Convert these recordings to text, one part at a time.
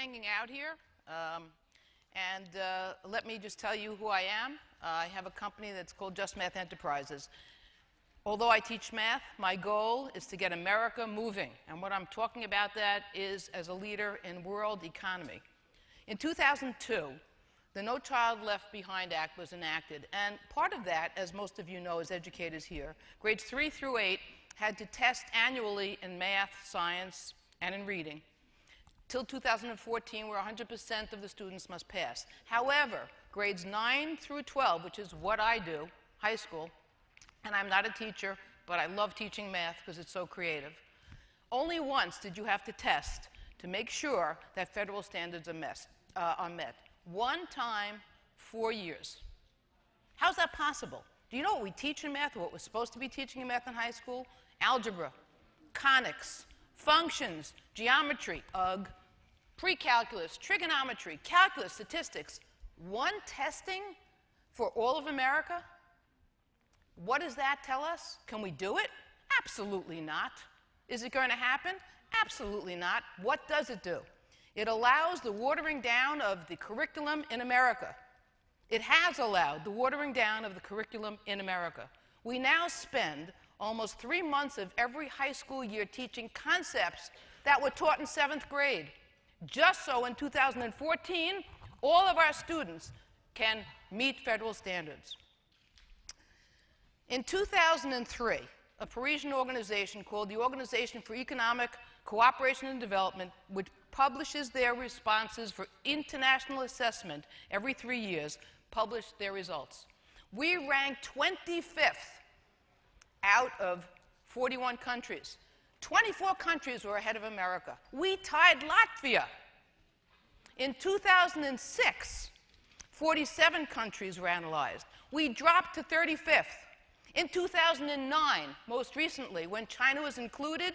hanging out here. Let me just tell you who I am. I have a company that's called Just Math Enterprises. Although I teach math, my goal is to get America moving. And what I'm talking about that is as a leader in world economy. In 2002, the No Child Left Behind Act was enacted. And part of that, as most of you know as educators here, grades 3 through 8 had to test annually in math, science, and in reading. Till 2014, where 100% of the students must pass. However, grades 9 through 12, which is what I do, high school, and I'm not a teacher, but I love teaching math because it's so creative. Only once did you have to test to make sure that federal standards are met. One time, 4 years. How's that possible? Do you know what we teach in math, or what we're supposed to be teaching in math in high school? Algebra, conics, functions, geometry, pre-calculus, trigonometry, calculus, statistics. One testing for all of America? What does that tell us? Can we do it? Absolutely not. Is it going to happen? Absolutely not. What does it do? It allows the watering down of the curriculum in America. It has allowed the watering down of the curriculum in America. We now spend almost 3 months of every high school year teaching concepts that were taught in 7th grade. Just so in 2014, all of our students can meet federal standards. In 2003, a Parisian organization called the Organization for Economic Cooperation and Development, which publishes their responses for international assessment every 3 years, published their results. We ranked 25th out of 41 countries. 24 countries were ahead of America. We tied Latvia. In 2006, 47 countries were analyzed. We dropped to 35th. In 2009, most recently, when China was included,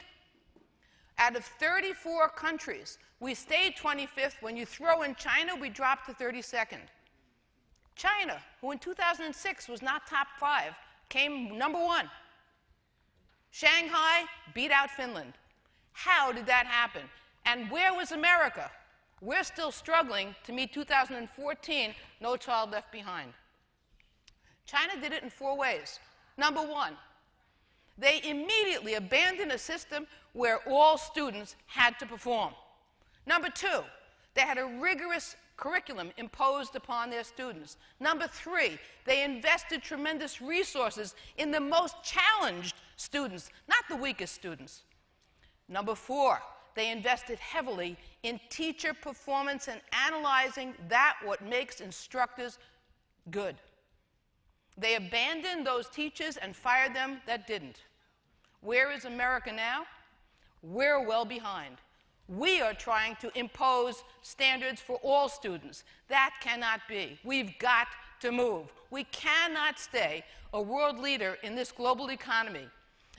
out of 34 countries, we stayed 25th. When you throw in China, we dropped to 32nd. China, who in 2006 was not top 5, came number 1. Shanghai beat out Finland. How did that happen? And where was America? We're still struggling to meet 2014, No Child Left Behind. China did it in 4 ways. Number 1, they immediately abandoned a system where all students had to perform. Number 2, they had a rigorous curriculum imposed upon their students. Number 3, they invested tremendous resources in the most challenged students, not the weakest students. Number 4, they invested heavily in teacher performance and analyzing what makes instructors good. They abandoned those teachers and fired them that didn't. Where is America now? We're well behind. We are trying to impose standards for all students. That cannot be. We've got to move. We cannot stay a world leader in this global economy.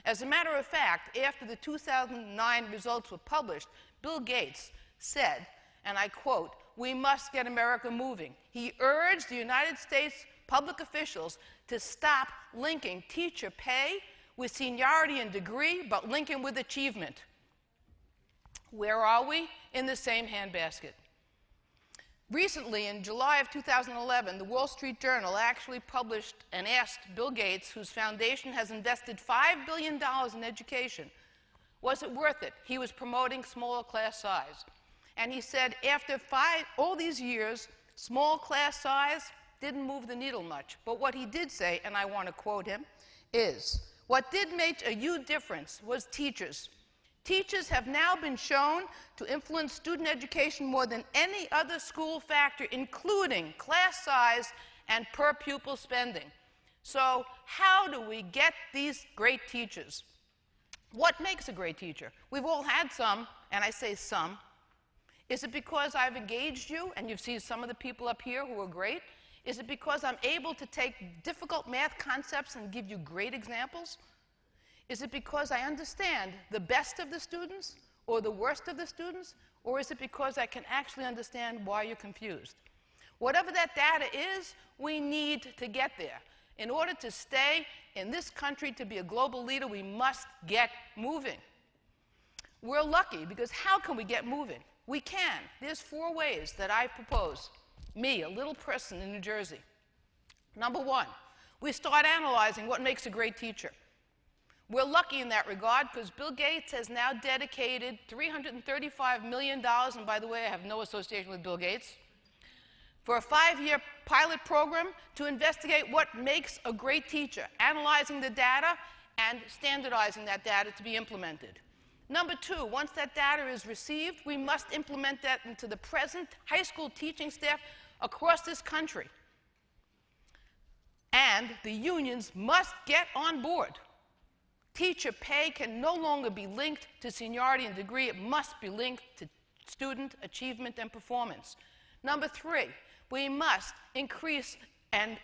As a matter of fact, after the 2009 results were published, Bill Gates said, and I quote, "We must get America moving." He urged the United States public officials to stop linking teacher pay with seniority and degree, but link them with achievement. Where are we? In the same handbasket. Recently, in July of 2011, the Wall Street Journal actually published and asked Bill Gates, whose foundation has invested $5 billion in education, was it worth it? He was promoting smaller class size. And he said, after all these years, small class size didn't move the needle much. But what he did say, and I want to quote him, is, "What did make a huge difference was teachers. Teachers have now been shown to influence student education more than any other school factor, including class size and per pupil spending." So how do we get these great teachers? What makes a great teacher? We've all had some, and I say some. Is it because I've engaged you and you've seen some of the people up here who are great? Is it because I'm able to take difficult math concepts and give you great examples? Is it because I understand the best of the students or the worst of the students? Or is it because I can actually understand why you're confused? Whatever that data is, we need to get there. In order to stay in this country, to be a global leader, we must get moving. We're lucky because how can we get moving? We can. There's 4 ways that I propose, me, a little person in New Jersey. Number 1, we start analyzing what makes a great teacher. We're lucky in that regard because Bill Gates has now dedicated $335 million, and by the way, I have no association with Bill Gates, for a 5-year pilot program to investigate what makes a great teacher, analyzing the data and standardizing that data to be implemented. Number 2, once that data is received, we must implement that into the present high school teaching staff across this country. And the unions must get on board. Teacher pay can no longer be linked to seniority and degree. It must be linked to student achievement and performance. Number 3, we must increase and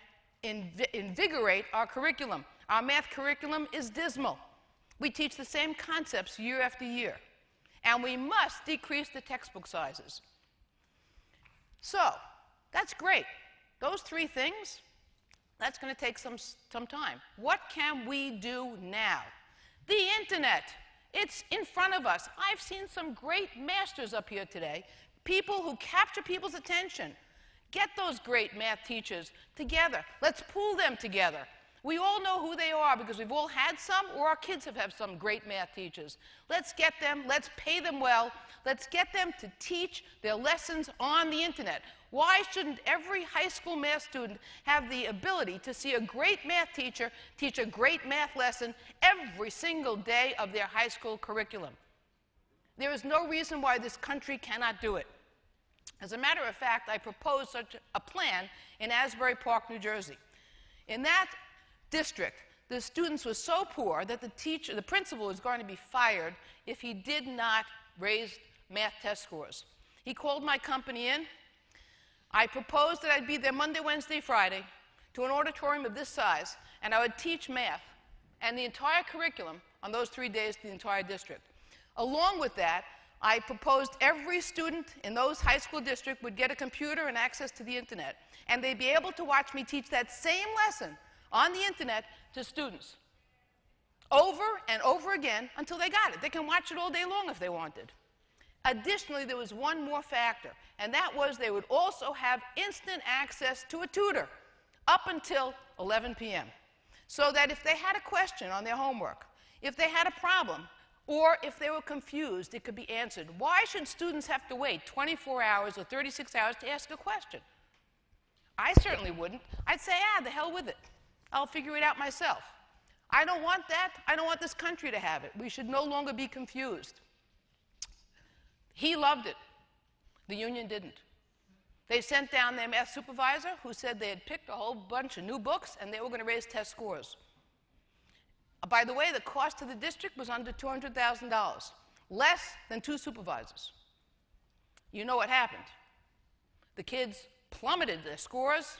invigorate our curriculum. Our math curriculum is dismal. We teach the same concepts year after year. And we must decrease the textbook sizes. So, that's great. Those 3 things, that's going to take some time. What can we do now? The internet. It's in front of us. I've seen some great masters up here today, people who capture people's attention. Get those great math teachers together. Let's pool them together. We all know who they are because we've all had some, or our kids have had some great math teachers. Let's get them, let's pay them well, let's get them to teach their lessons on the internet. Why shouldn't every high school math student have the ability to see a great math teacher teach a great math lesson every single day of their high school curriculum? There is no reason why this country cannot do it. As a matter of fact, I proposed such a plan in Asbury Park, New Jersey. In that district, the students were so poor that the principal was going to be fired if he did not raise math test scores. He called my company in. I proposed that I'd be there Monday, Wednesday, Friday to an auditorium of this size, and I would teach math and the entire curriculum on those 3 days to the entire district. Along with that, I proposed every student in those high school districts would get a computer and access to the internet, and they'd be able to watch me teach that same lesson on the internet to students over and over again until they got it. They can watch it all day long if they wanted. Additionally, there was one more factor, and that was they would also have instant access to a tutor up until 11 p.m. so that if they had a question on their homework, if they had a problem, or if they were confused, it could be answered. Why should students have to wait 24 hours or 36 hours to ask a question? I certainly wouldn't. I'd say, the hell with it. I'll figure it out myself. I don't want that. I don't want this country to have it. We should no longer be confused. He loved it. The union didn't. They sent down their math supervisor who said they had picked a whole bunch of new books and they were going to raise test scores. By the way, the cost to the district was under $200,000, less than 2 supervisors. You know what happened. The kids plummeted their scores,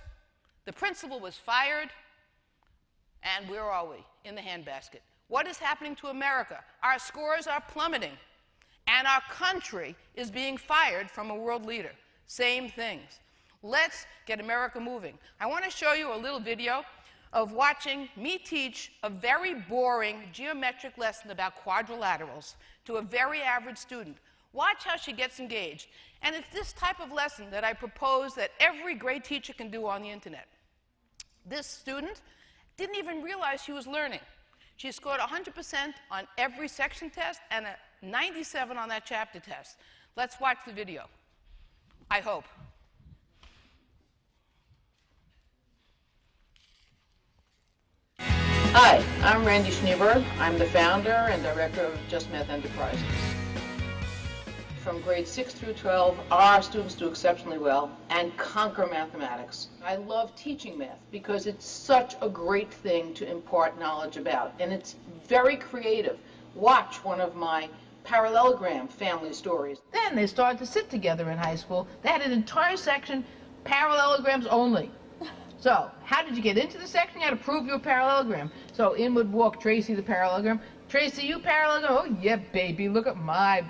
the principal was fired, and where are we? In the handbasket. What is happening to America? Our scores are plummeting, and our country is being fired from a world leader. Same things. Let's get America moving. I want to show you a little video of watching me teach a very boring geometric lesson about quadrilaterals to a very average student. Watch how she gets engaged. And it's this type of lesson that I propose that every great teacher can do on the internet. This student didn't even realize she was learning. She scored 100% on every section test and a 97 on that chapter test. Let's watch the video. I hope. Hi, I'm Randee Schneeberg. I'm the founder and director of Just Math Enterprises. From grades 6 through 12, our students do exceptionally well and conquer mathematics. I love teaching math because it's such a great thing to impart knowledge about, and it's very creative. Watch one of my parallelogram family stories. Then they started to sit together in high school. They had an entire section, parallelograms only. So, how did you get into the section? You had to prove your parallelogram. So in would walk Tracy, the parallelogram. Tracy, you parallelogram? Oh yeah, baby, look at my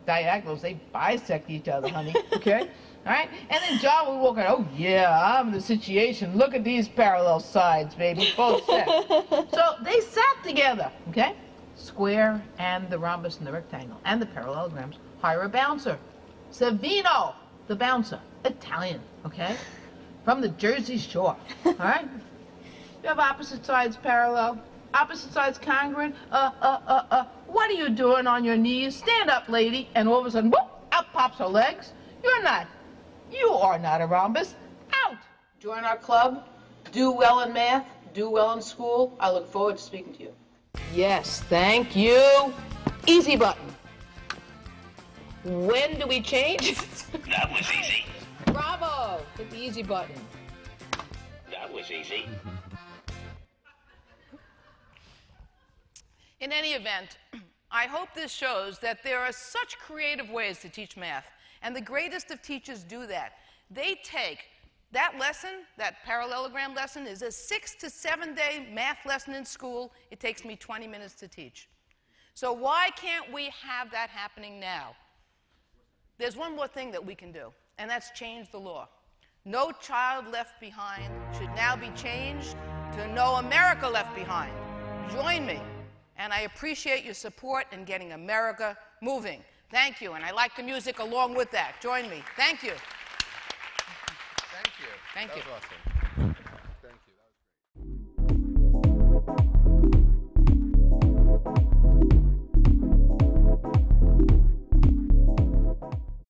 diagonals. They bisect each other, honey. Okay? All right? And then John would walk out, oh yeah, I'm in the situation. Look at these parallel sides, baby, both set. So they sat together, okay? Square and the rhombus and the rectangle and the parallelograms. Hire a bouncer. Savino, the bouncer, Italian, okay? From the Jersey Shore, all right? You have opposite sides parallel, opposite sides congruent. What are you doing on your knees? Stand up, lady. And all of a sudden, whoop, out pops her legs. You are not a rhombus. Out. Join our club. Do well in math. Do well in school. I look forward to speaking to you. Yes, thank you. Easy button. When do we change? That was easy. Bravo. Hit the easy button. That was easy. In any event, I hope this shows that there are such creative ways to teach math, and the greatest of teachers do that. They take that lesson, that parallelogram lesson, is a 6 to 7 day math lesson in school. It takes me 20 minutes to teach. So why can't we have that happening now? There's one more thing that we can do, and that's change the law. No Child Left Behind should now be changed to No America Left Behind. Join me, and I appreciate your support in getting America moving. Thank you, and I like the music along with that. Join me. Thank you. Thank you. Thank you. That was awesome. Thank you. That was great.